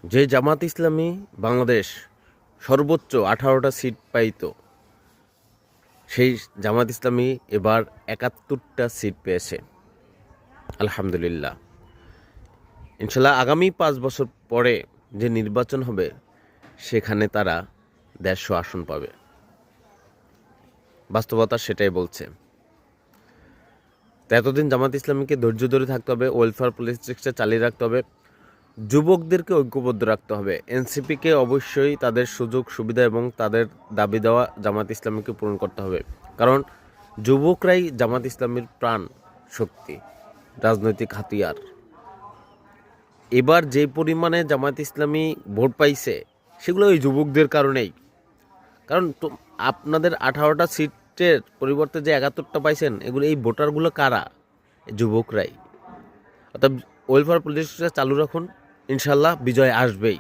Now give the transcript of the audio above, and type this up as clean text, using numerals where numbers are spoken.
যে জামাত ইসলামী বাংলাদেশ সর্বোচ্চ 18টা সিট পাইত, সেই জামাত ইসলামী এবার 71টা সিট পেয়েছে। আলহামদুলিল্লাহ। ইনশাল্লাহ আগামী 5 বছর পরে যে নির্বাচন হবে সেখানে তারা 150 আসন পাবে। বাস্তবতা সেটাই বলছে। তো এতদিন জামাত ইসলামীকে ধৈর্য ধরে থাকতে হবে, ওয়েলফেয়ার পলিটিক্সটা চালিয়ে রাখতে হবে, যুবকদেরকে ঐক্যবদ্ধ রাখতে হবে। এনসিপিকে অবশ্যই তাদের সুযোগ সুবিধা এবং তাদের দাবি দেওয়া জামাত ইসলামীকে পূরণ করতে হবে, কারণ যুবকরাই জামাত ইসলামীর প্রাণ শক্তি, রাজনৈতিক হাতিয়ার। এবার যে পরিমাণে জামাত ইসলামী ভোট পাইছে সেগুলো ওই যুবকদের কারণেই। কারণ তো আপনাদের 18টা সিটের পরিবর্তে যে 71টা পাইছেন, এগুলো এই ভোটারগুলো কারা? যুবকরাই। অর্থাৎ ওয়েলফেয়ার পলিটিক্সটা চালু রাখুন, ইনশাল্লাহ বিজয় আসবেই।